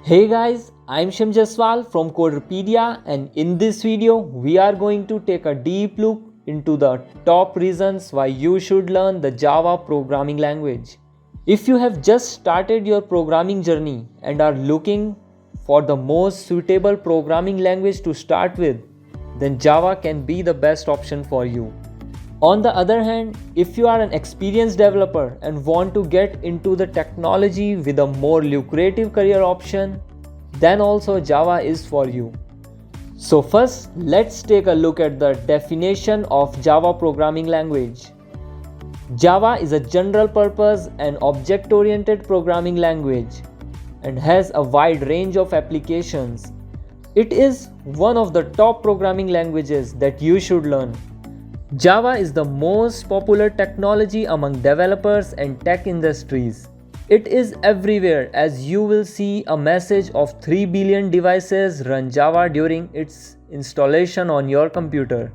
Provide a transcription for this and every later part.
Hey guys, I'm Shem Jaswal from Coderpedia, and in this video we are going to take a deep look into the top reasons why you should learn the Java programming language. If you have just started your programming journey and are looking for the most suitable programming language to start with, then Java can be the best option for you. On the other hand, if you are an experienced developer and want to get into the technology with a more lucrative career option, then also Java is for you. So first, let's take a look at the definition of Java programming language. Java is a general purpose and object-oriented programming language and has a wide range of applications. It is one of the top programming languages that you should learn. Java is the most popular technology among developers and tech industries. It is everywhere, as you will see a message of 3 billion devices run Java during its installation on your computer.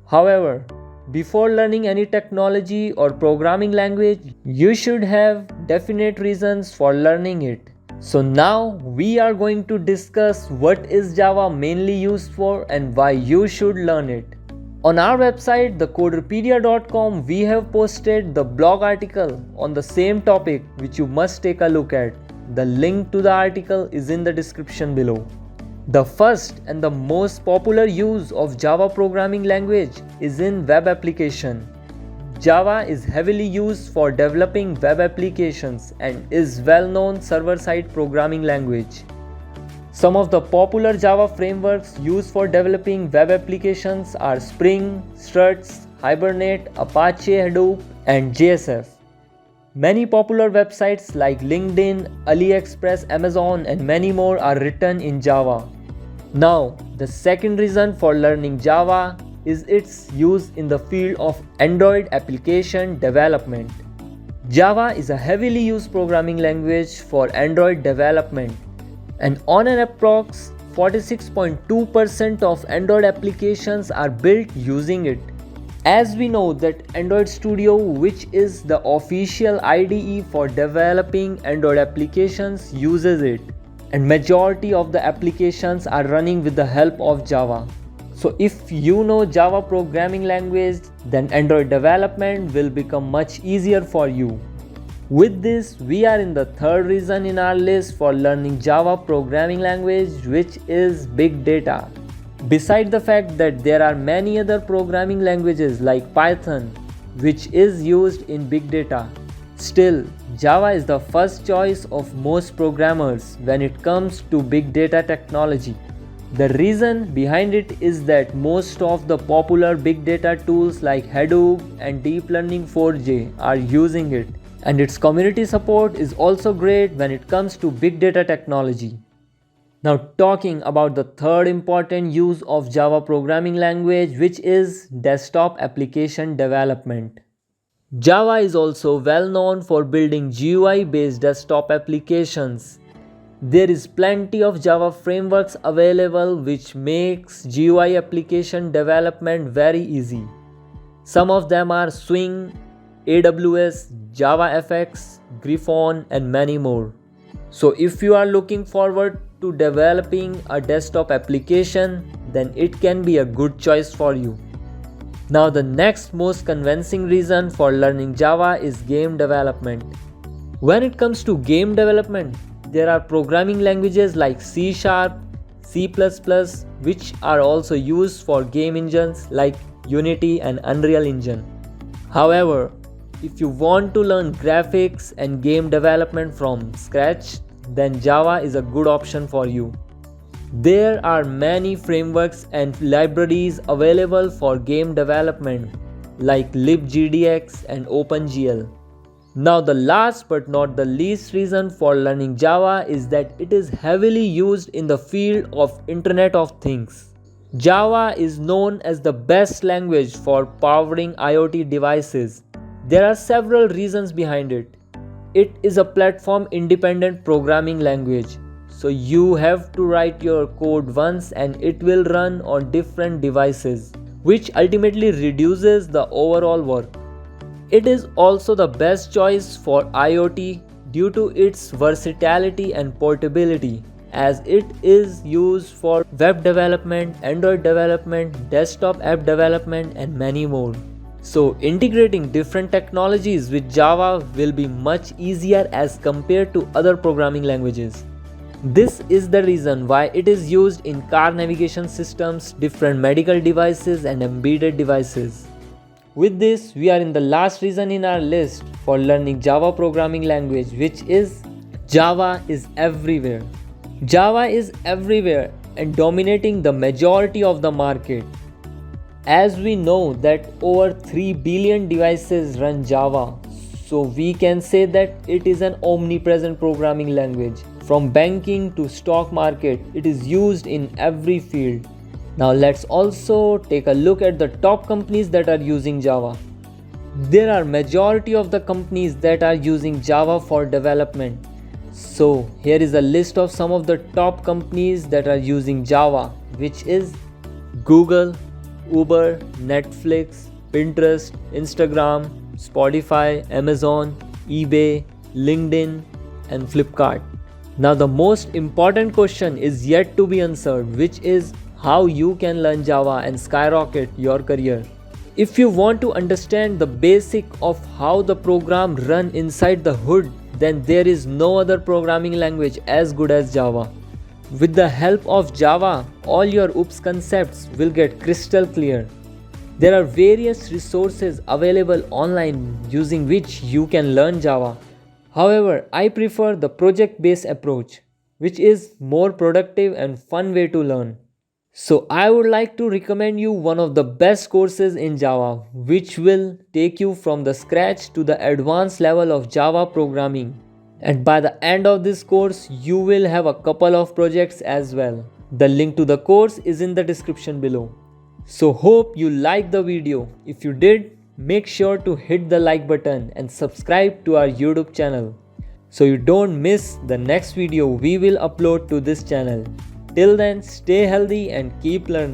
However, before learning any technology or programming language, you should have definite reasons for learning it. So now we are going to discuss what is Java mainly used for and why you should learn it. On our website, thecoderpedia.com, we have posted the blog article on the same topic which you must take a look at. The link to the article is in the description below. The first and the most popular use of Java programming language is in web application. Java is heavily used for developing web applications and is well-known server-side programming language. Some of the popular Java frameworks used for developing web applications are Spring, Struts, Hibernate, Apache Hadoop, and JSF. Many popular websites like LinkedIn, AliExpress, Amazon, and many more are written in Java. Now, the second reason for learning Java is its use in the field of Android application development. Java is a heavily used programming language for Android development, and on an approx 46.2% of Android applications are built using it. As we know that Android Studio, which is the official IDE for developing Android applications, uses it, and majority of the applications are running with the help of Java. So if you know Java programming language, then Android development will become much easier for you. With this, we are in the third reason in our list for learning Java programming language, which is big data. Beside the fact that there are many other programming languages like Python, which is used in big data, still, Java is the first choice of most programmers when it comes to big data technology. The reason behind it is that most of the popular big data tools like Hadoop and Deep Learning 4j are using it. And its community support is also great when it comes to big data technology. Now talking about the third important use of Java programming language, which is desktop application development. Java is also well known for building GUI based desktop applications. There is plenty of Java frameworks available which makes GUI application development very easy. Some of them are Swing, AWS, JavaFX, Griffon, and many more. So if you are looking forward to developing a desktop application, then it can be a good choice for you. Now the next most convincing reason for learning Java is game development. When it comes to game development, there are programming languages like C#, C++, which are also used for game engines like Unity and Unreal Engine. However, if you want to learn graphics and game development from scratch, then Java is a good option for you. There are many frameworks and libraries available for game development like libgdx and OpenGL. Now the last but not the least reason for learning Java is that it is heavily used in the field of Internet of Things. Java is known as the best language for powering IoT devices. There are several reasons behind it. It is a platform-independent programming language, so you have to write your code once and it will run on different devices, which ultimately reduces the overall work. It is also the best choice for IoT due to its versatility and portability, as it is used for web development, Android development, desktop app development, and many more. So integrating different technologies with Java will be much easier as compared to other programming languages. This is the reason why it is used in car navigation systems, different medical devices, and embedded devices. With this, we are in the last reason in our list for learning Java programming language, which is Java is everywhere. Java is everywhere and dominating the majority of the market. As we know that over 3 billion devices run Java, so we can say that it is an omnipresent programming language. From banking to stock market, it is used in every field. Now let's also take a look at the top companies that are using Java. There are majority of the companies that are using Java for development. So here is a list of some of the top companies that are using Java, which is Google, Uber, Netflix, Pinterest, Instagram, Spotify, Amazon, eBay, LinkedIn, and Flipkart. Now the most important question is yet to be answered, which is how you can learn Java and skyrocket your career. If you want to understand the basic of how the program run inside the hood, then there is no other programming language as good as Java. With the help of Java, all your OOPS concepts will get crystal clear. There are various resources available online using which you can learn Java. However, I prefer the project-based approach, which is more productive and fun way to learn. So I would like to recommend you one of the best courses in Java, which will take you from the scratch to the advanced level of Java programming. And by the end of this course, you will have a couple of projects as well. The link to the course is in the description below. So hope you liked the video. If you did, make sure to hit the like button and subscribe to our YouTube channel, so you don't miss the next video we will upload to this channel. Till then, stay healthy and keep learning.